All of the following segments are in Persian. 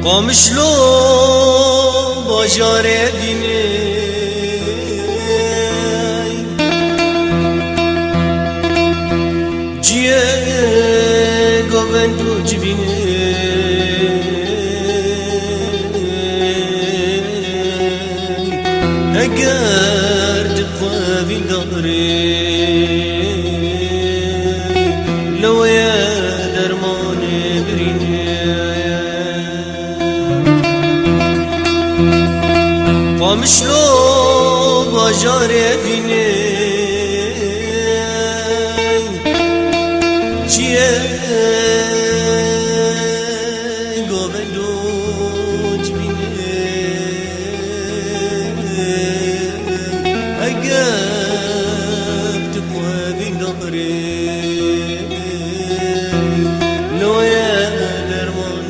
قامشلو باجار دینه جیه گوندو جوینه اگر دقوی داره لو یا درمان برینه قامشلو باجار دینه چیه گوندو جوینه اگر تقوی داره لو یا درمان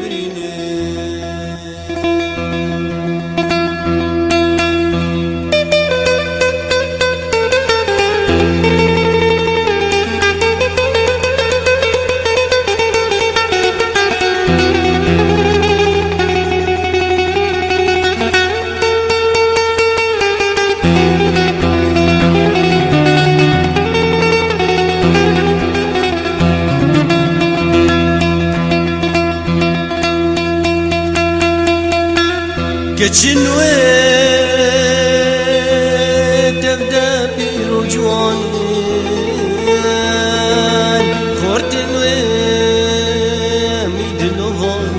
برینه كجنوي تبدا برجوان خورتنوي ميدلوفان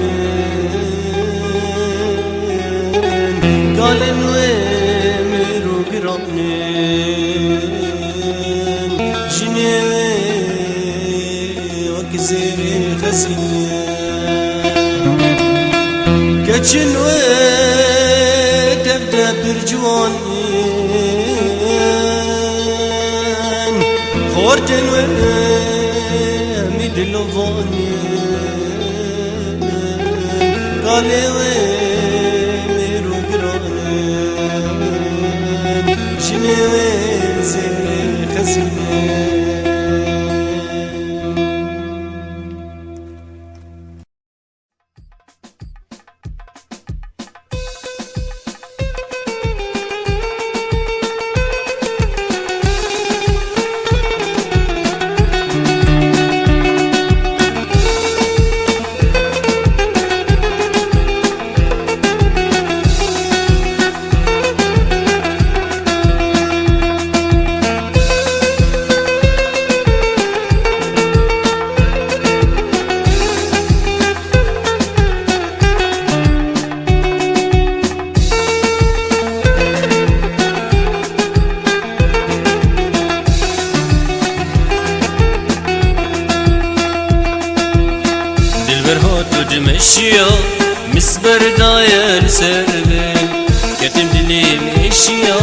قالنوي ميرو قرابنين جنوي وكزيري خزين كجنوي تبدا برجوان خورتن وميد اللوفان قالي وميرو قران شنو زي خزين دمشيا مسبر داير سربن كتم دلي مشيا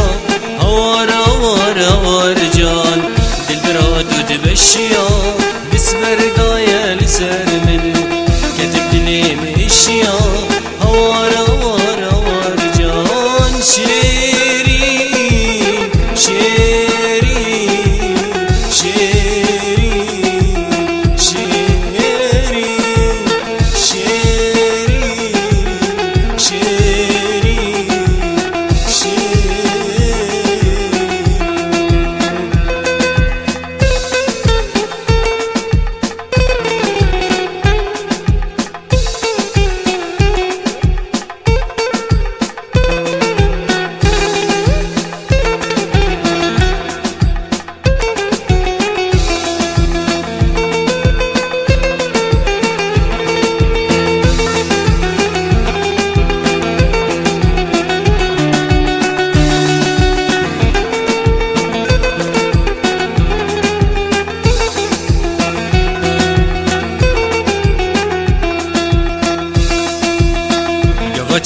هوار هوار هوار جان دلبرات دمشيا مسبر داير سربن كتم دلي مشيا هوار هوار هوار جان شيري شيري شيري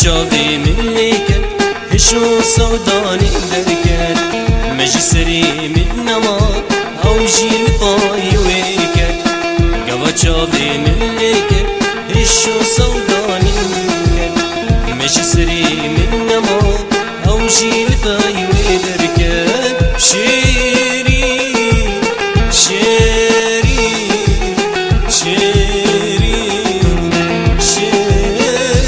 جاوي من ليكن هشو سوداني دركن مجسري من نماط أو جيل باي ويكن جاوي من ليكن هشو سوداني دركن مجسري من نماط أو جيل باي ويكن شيري شيري شيري شيري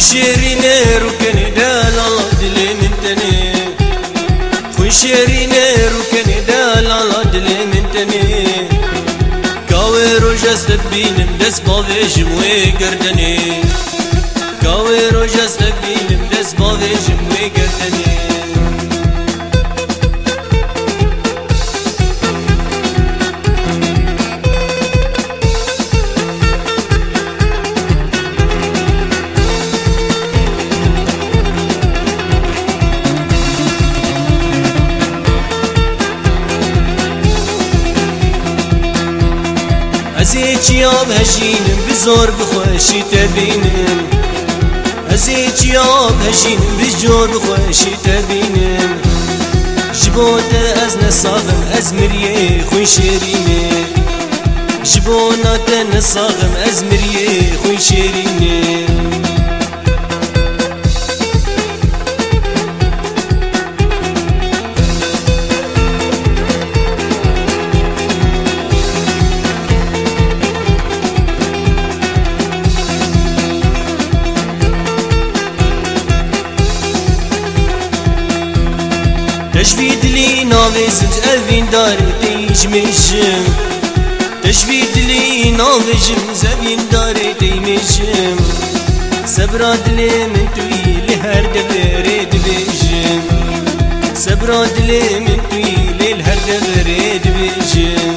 شيريني ركني دالا دلي من تاني خوي شيريني ركني دالا دلي من تاني كاويرو جسد بينم دس بافيجم ويقردني كاويرو جسد بينم دس بافيجم ويقردني ازيك يا بهجينم بزور بخوشي تبينم ازيك يا بهجينم بزور بخوشي تبينم جبوت از نصاغم از مريه خوي شيريني جبونا نصاغم از مريه خوي شيريني تجفيد لي نافذج أذين داري تيجمشم تجفيد لي نافذج أذين داري تيجمشم سبراد لي من تويل هر دبري دبجم سبراد لي من تويل هر دبري دبجم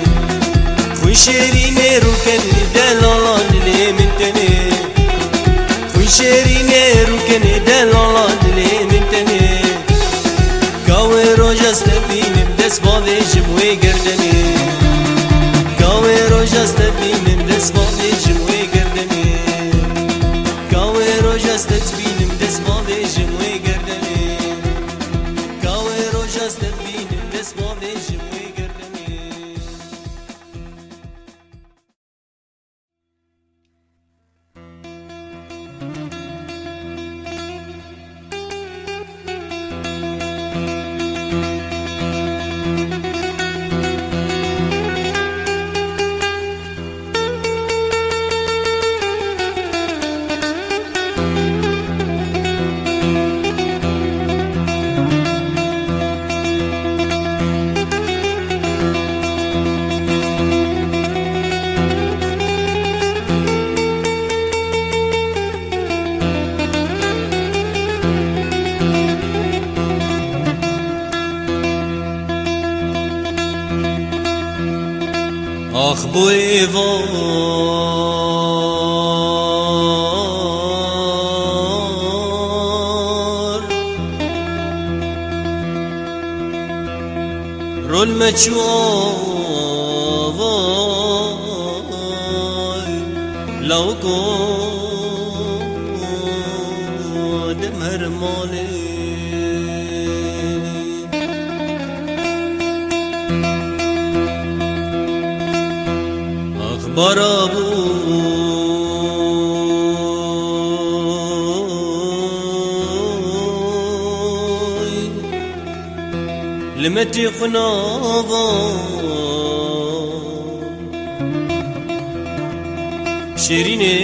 خوي شيريني ركن دلالا لي من تني خوي شيريني ركن دلالا لي من تني كاويرو جست بينم دس بافيجم ويقردني كاويرو جست بينم دس بافيجم ويقردني كاويرو جست بينم دس بافيجم ويقردني كاويرو جست بينم دس بافيجم ويقردني آخ بوی وار رول مچو آوای لو کو دمر مالی برابوي لمتي خناضا شيريني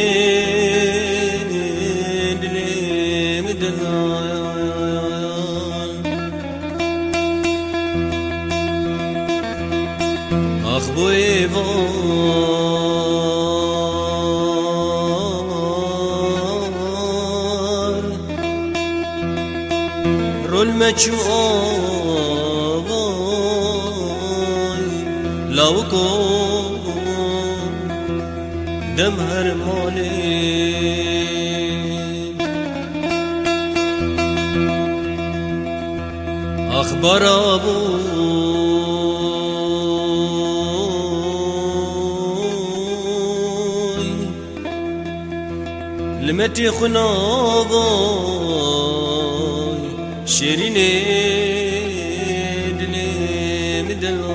دلي مدلال اخ بوي رول مچو آوای لو کو دم هر مالی اخبار آبوی لمتي خناضاي شيريني دلي مدلال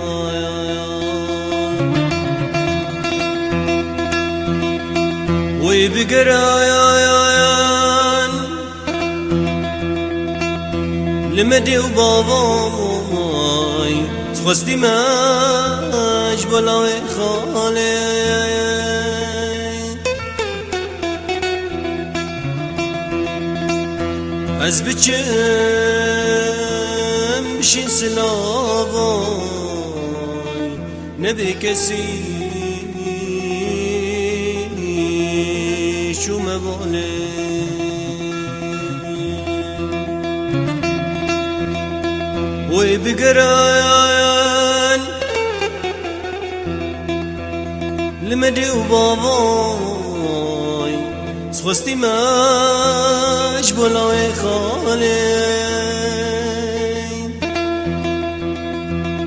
ويبقرايان لمدي وباباي تخستي ماش بلاوي خالي از بچم بشین سلاوای نبی کسی شو مبانه وی بگران لمدی و بابای سخستی مش بلای خاله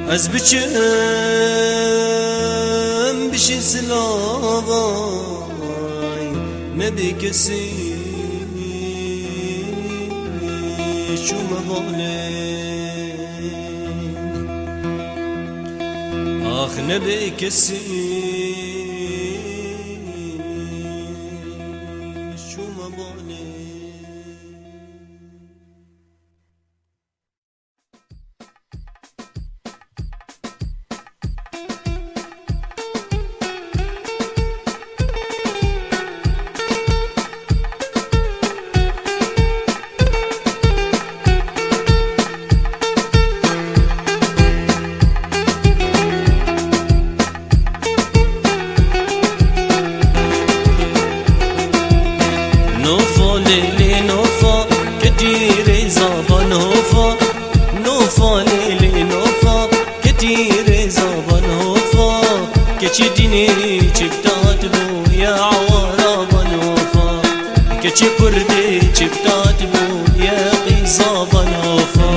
از بچم بشی سلاوای نبی کسی شو مبانه آخ نبی کسی شو مبانه نوفا ليلي نوفا كتير زابا نوفا نوفا ليلي نوفا كتير زابا نوفا كتشي ديني چبتات بو يا عوارابا نوفا كتشي كردي چبتات بو يا قيزابا نوفا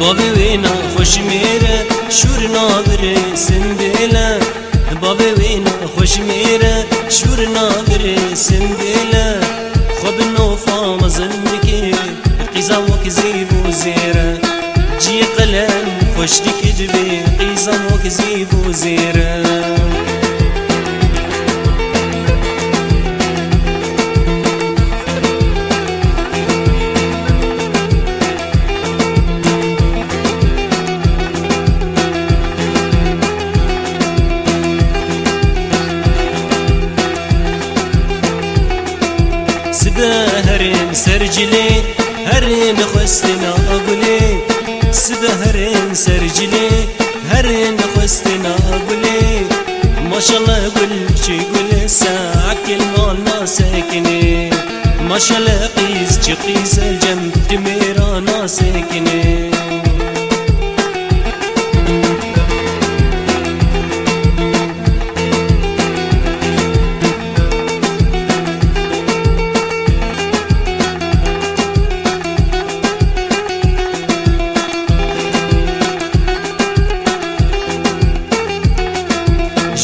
بابی وینا خوش میره شور نابره سندله بابی وینا خوش میره شور نابره سندله خوب نوفا مزندکی قیزا وک زیبو زیره جی قلم خوش دیکی دبی قیزا وک زیبو زیره هرين سرجلي هرين خستنا أقولي سبه هرين سرجلي هرين خستنا أقولي ما شاء الله قل شي قل ساعة المال ما ساكني ما شاء الله قيس قيس الجنب دميرا ما ساكني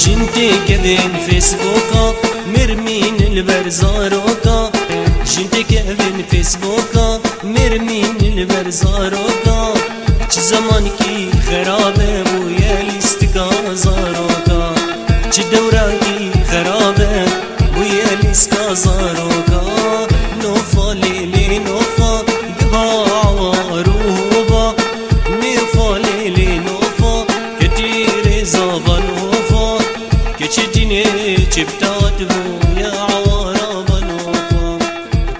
جنتي كذين فيسبوكا مرمين البرزاروكا جنتي كذين فيسبوكا مرمين البرزاروكا چه زمان کی خرابه بویا لیستکا زاروکا چه دورا کی خرابه بویا لیستکا زاروکا نوفا لیلی نوفا دها عواروبا نوفا لیلی نوفا كتير زابا نوفا كتشي ديني چبتات بو يا عوارابا نوفا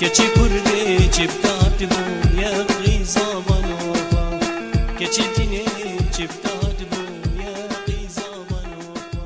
كتشي كردي چبتات بو يا قيزابا نوفا كتشي ديني چبتات بو يا قيزابا نوفا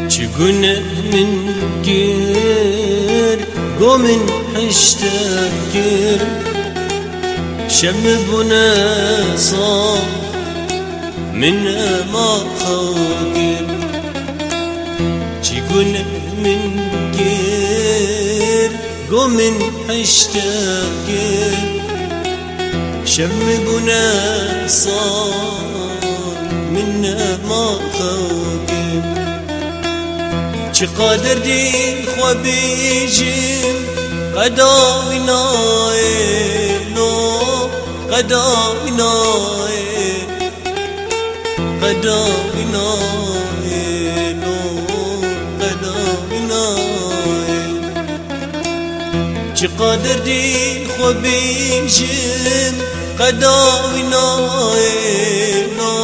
چگونه من گیر گو من هشتا گیر شم بنا صار منا ما خاكر تقول من غير قوم اشتاكر شم بنا صار منا ما خاكر چه قادر دي خوابيجم قداونا لو قداونا قداونا لو قداونا چه قادر دي خوابيجم قداونا لو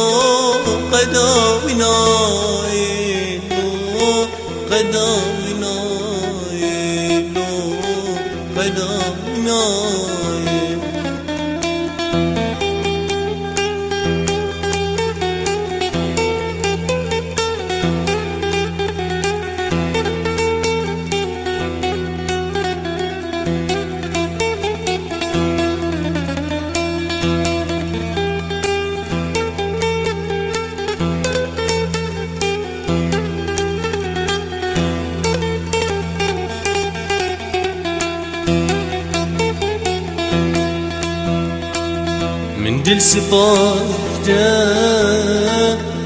قداونا قدامنا لو قدامنا من دل سباكتا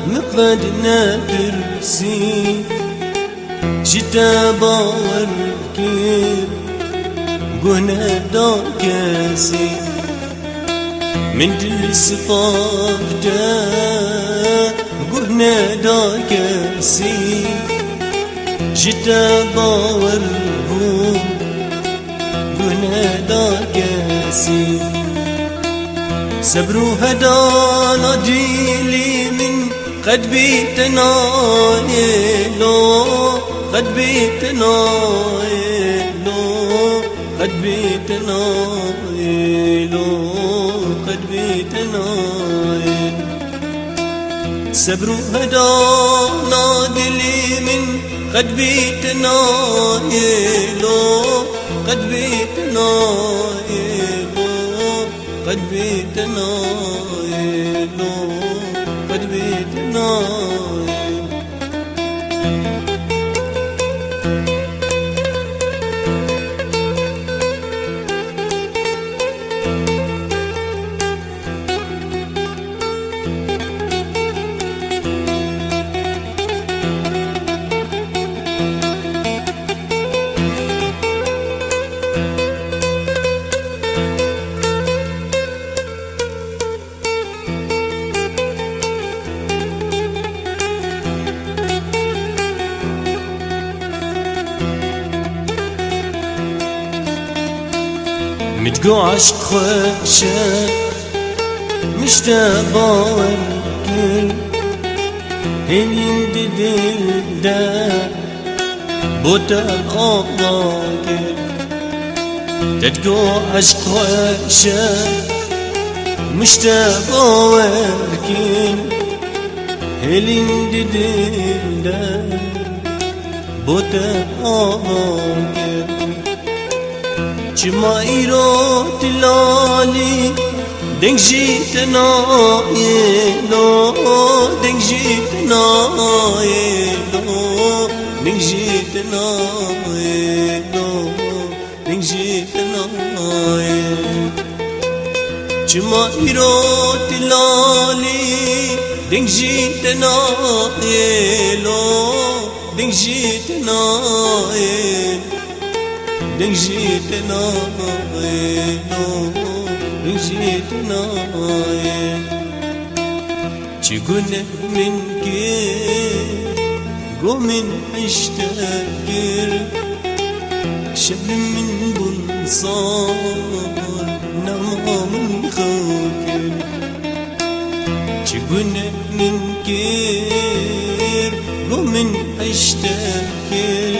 مقعد نادرسي جتا باوركي قهنا داكاسي من دل سباكتا قهنا داكاسي جتا باوركي قهنا داكاسي سبرو هدانا ديلي من قد بيتنا لو قد بيتنا لو قد بيتنا لو قد بيتنا سبرو هدانا ديلي من قد بيتنا لو قد بيتنا قد بيتنا لو قد بيتنا متقو عشق خوشة مشتا باور كل هين دل دا بوتا الأضاكر تتقو عشق خوشة مشتا باور كل هين دل دا بوتا الأضاكر چما ایرو تلالی دنگ جیتنا لو دنگ جیتنا لو دنگ جیتنا لو دنگ جیتنا چما ایرو تلالی دنگ جیتنا لو دنگ جیتنا دنگ جيتنا لو دنگ جيتنا تقول من كير قوم اشتاكر شب من بنصار نما من خاكر تقول من كير قوم اشتاكر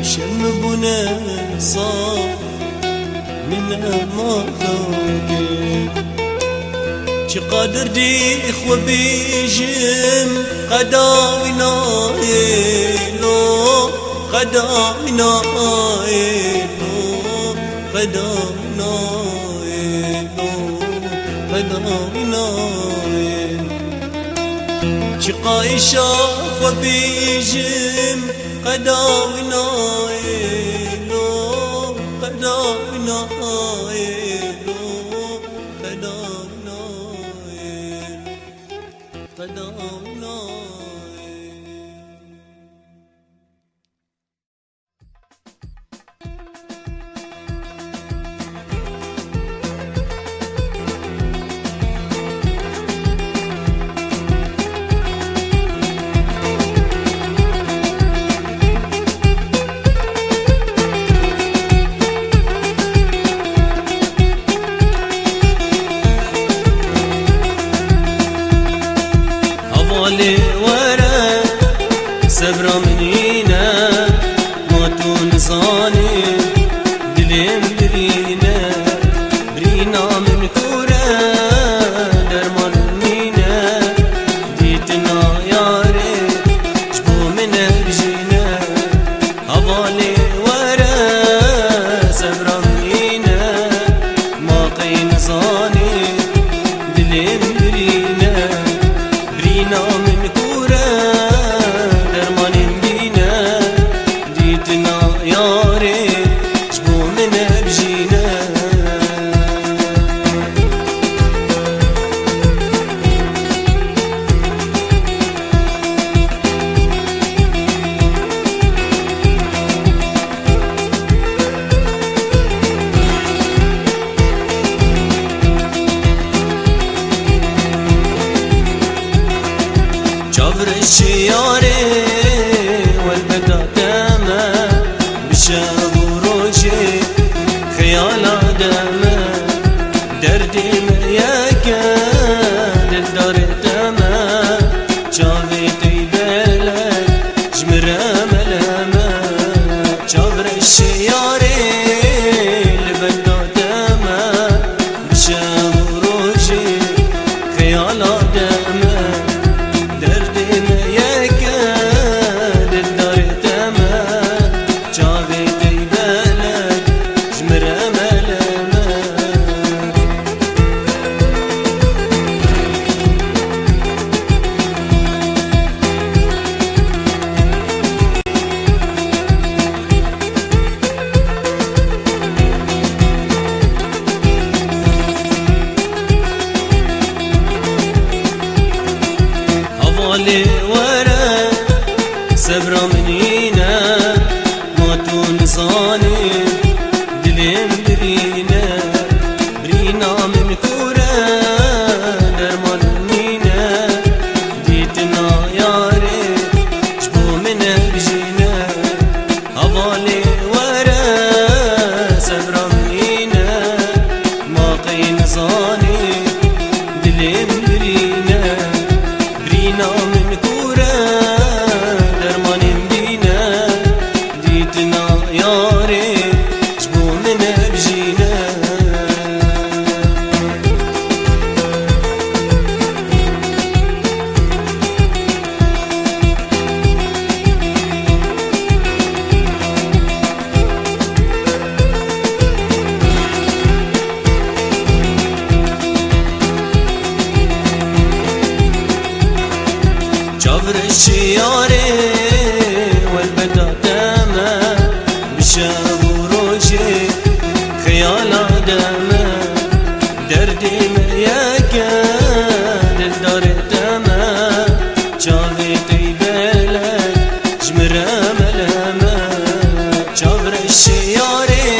شم بنا صار من ما خاكر چه قادر دي اخوة بيجم قداونا لو قداونا لو قداونا شقايشا وبيجم قدامنا لو قدامنا لو قدامنا قدامنا ورا سبرا منينا موتو نصاني دليم درينا برينا من كورا درمان مينا ديتنا ياري جبو من بجينا هوالي ورا سبرا منينا موقي نصاني دليم درينا برينا من كورا درمان بينا ديتنا ياري جبو من بجينا جبر الشياري والبدا داما بشاب وروجي خيال داما دردي مياكا للدار داما جابي طيبالك جمرا ملاما جبر الشياري البدا داما بشاب وروجي خيال داما ورا سبرا منينا موتو نصاني دليم برينا برينا من كورا درمان مينا ديتنا ياري جبو من بجينا هوالي ورا سبرا منينا موقي نصاني دليم برينا برينا من كورا درمان بينا ديتنا ياري جبو من بجينا جبر الشياري والبدا داما بشاب وروجي خيال داما دردي مياكا للدار داما جابي طيبالك جمرا ملاما جبر الشياري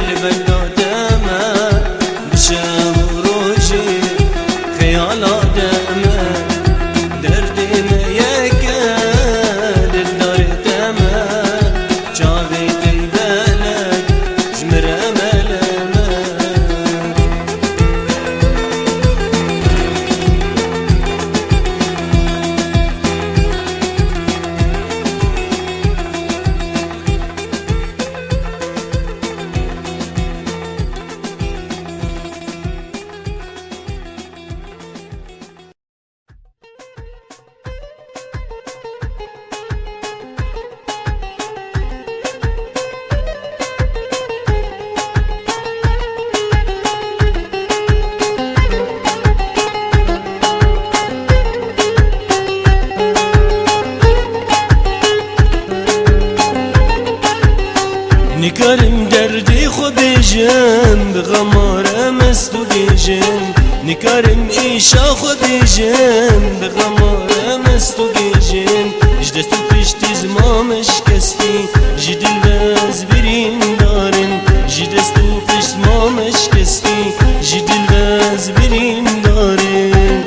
البدا داما بشاب وروجي خيال داما دردي مياكا للدار داما جابي طيبالك جمرا ملاما نکارم دردی خو بیجم بغماره مستو بیجم نکارم ایشا خو بیجم بغماره مستو بیجم جدستو پشتی زمامش کستی جدل وز برین دارم جدستو پشت مامش کستی جدل وز برین دارم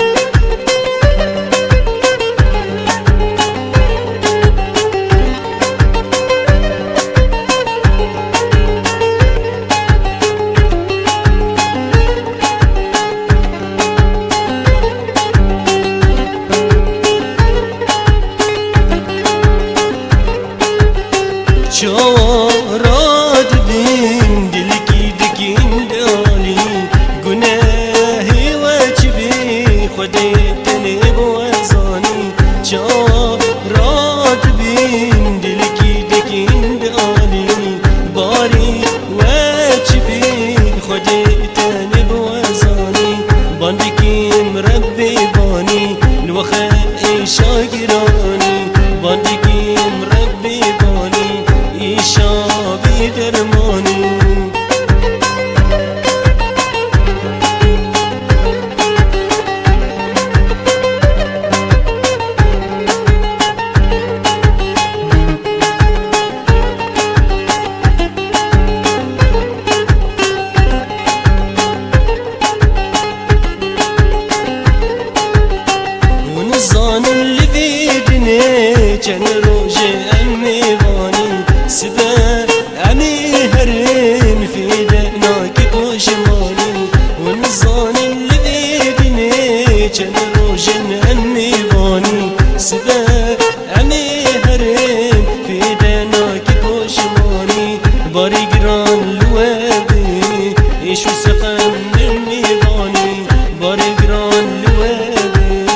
چارات بین دل کی دکین دالی گناهی وچ بی خودی تنی بوزانی چارات بین دل کی دکین دالی باری وچ بی خودی تنی بوزانی باندکیم ربی بانی نوخه ایشا گرانی باندکیم ربی بانی ایشا بی درمانی ونزانم لفيدني كان روجي أمي باني سبا أمي هرين في دقناك بوشماني ونزانم لفيدني كان روجي أمي باني سبا أمي هرين في دقناك بوشماني باري جران لوابي إيشو سقم مني باني باري جران لوابي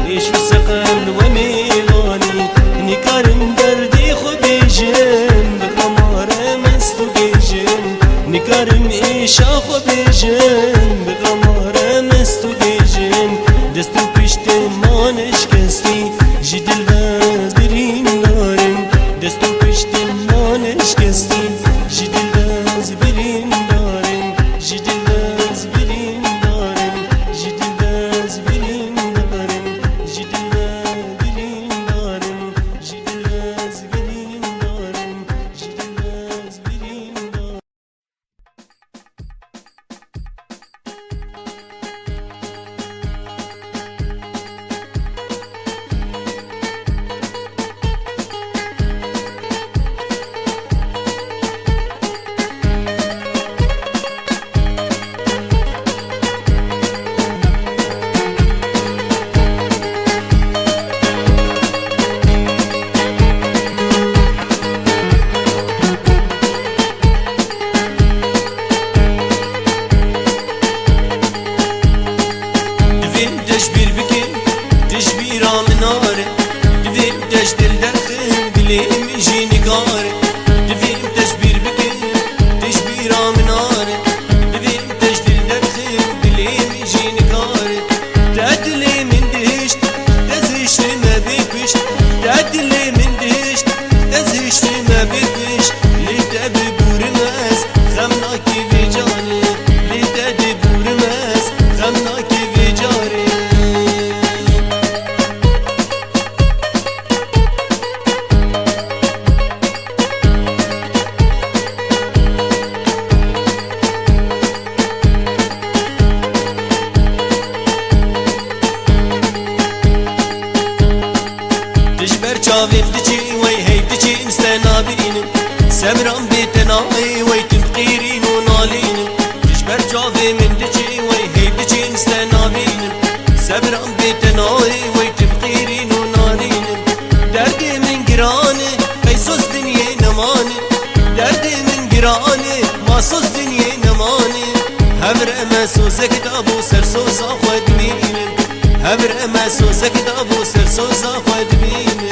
إيشو سقم وميلاني نكارم دردي خو بيجم بغمارة مستو بيجم نكارم إيشا خو بيجم بغمارة مستو بيجم دستو بيشتي مانش كستي جدل وز برين دارم دستو بيشتي مانش كستي جدل وز برين دارم جدل وز برين دارم جدل وز برين دارم جدل وز برين دارم جدل وز برين دارم جدل وز برين دارم تشبير بكين تشبير مناري دفين تش دل درخن بليم يجيني قاري دفين تشبير بكين تشبير مناري دفين تش دل درخن بليم يجيني قاري تعدلي من دهشت تزهشت ما بيكش تعدلي من دهشت تزهشت ما بيكش لتابي بورماز خمناكي في جاني لتابي بورماز خمناكي في جاري چاویم دچی وی هی دچی انسان بینم سمرم بیتنای وی تنقیرین و نالینم دشبر چاویم دچی وی هی دچی انسان بینم سمرم بیتنای وی تنقیرین و نالینم درد من گرانه قیسوس دنیا نمانه درد من گرانه ماسوس دنیا نمانه هبر اما سوزه کتابو سرسوزا خود بینم هبر اما سوزه کتابو سرسوزا خود بینم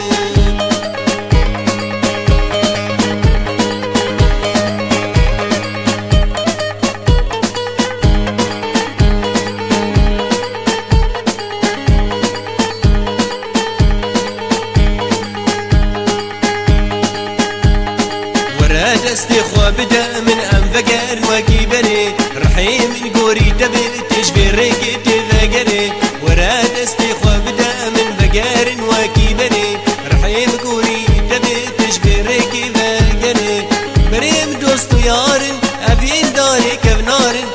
دستی خواه بده evin dare kevnarin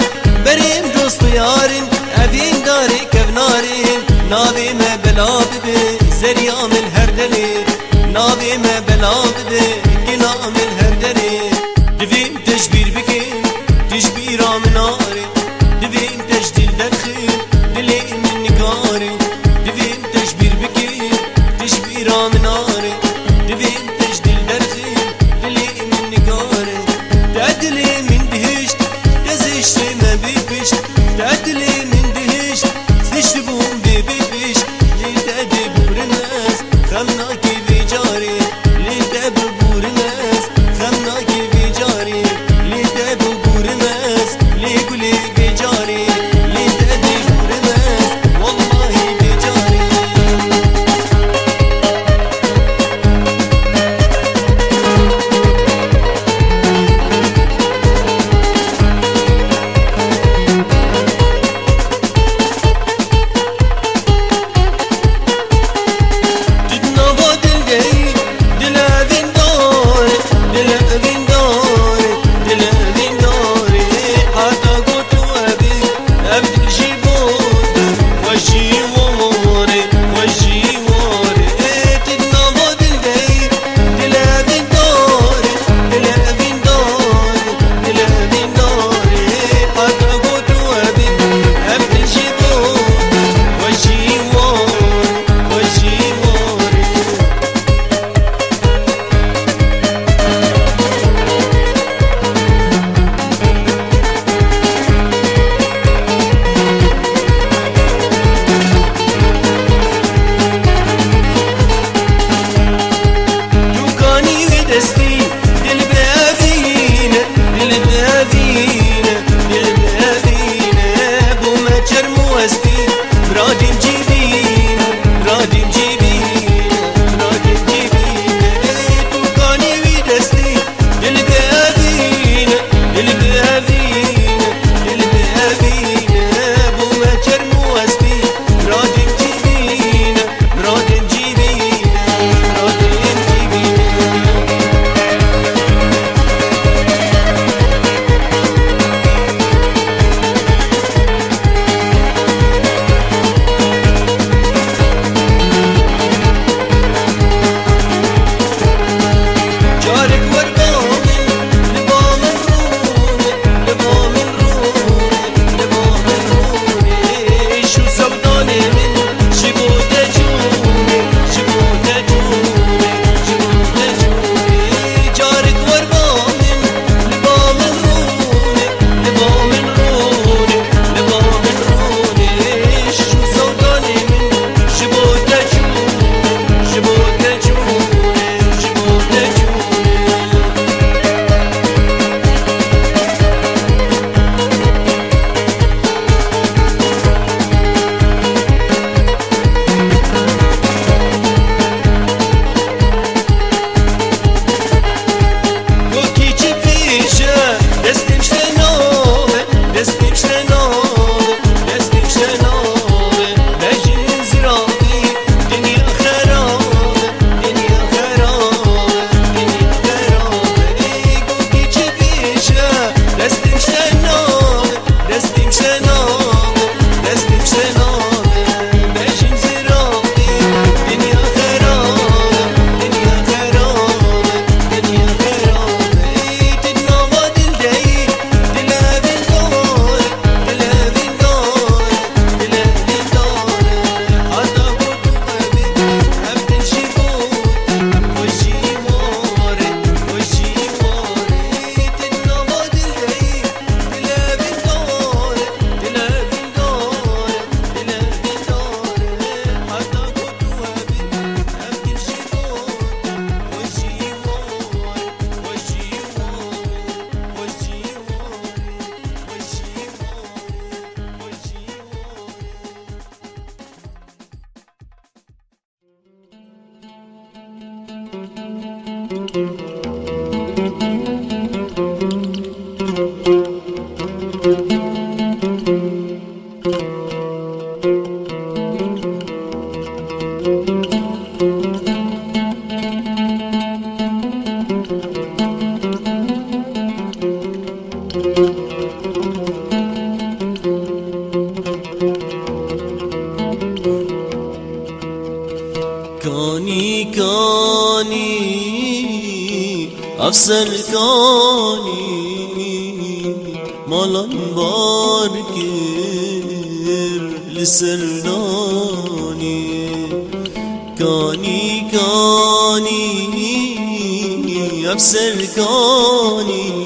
berim dostu yarın evin dare kevnarin navime bela bibe zeryamil her deli navime bela bibe ginamil her deli divim teşbir bikin teşbir aminari divim teşdil derkhil dilim nikari divim teşbir bikin teşbir aminari divim teşdil derkhil dilim nikari تدلي من دهشت تزشت ما بيبشت تدلي من دهشت زشت بوم بيبش لتدي بور الناس خمنا كيف جاري لتدي بور الناس خمنا كيف جاري لتدي بور الناس ليقولي في جاري لتدي بور الناس والله في جاري كاني كاني أفسر كاني مالان باركر لسرناني كاني كاني أفسر كاني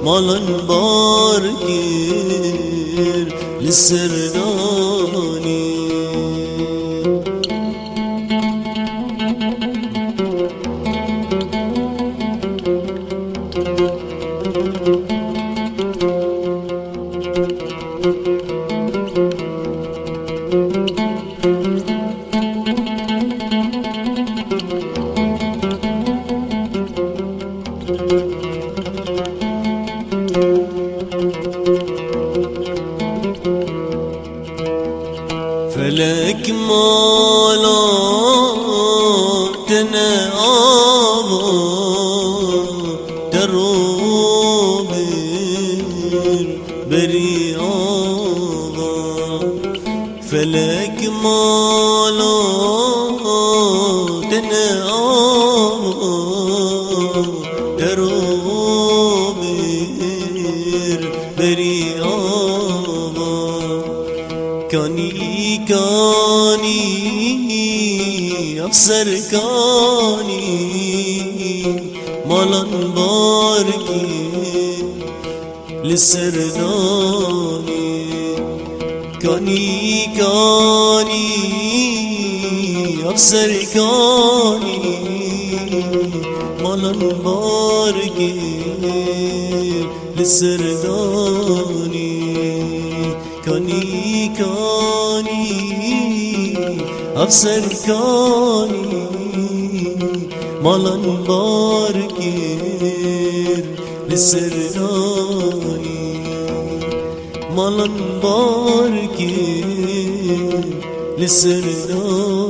مالان باركر لسرناني فلك مالا تنعاها تروبر برياها فلك مالا تنعاها تروبر برياها كاني كاني أفسر كاني مالان باركي لسرداني كاني كاني أفسر كاني مالان باركي لسرداني كاني كاني أفسر كاني مالان باركر لسراني مالان باركر لسراني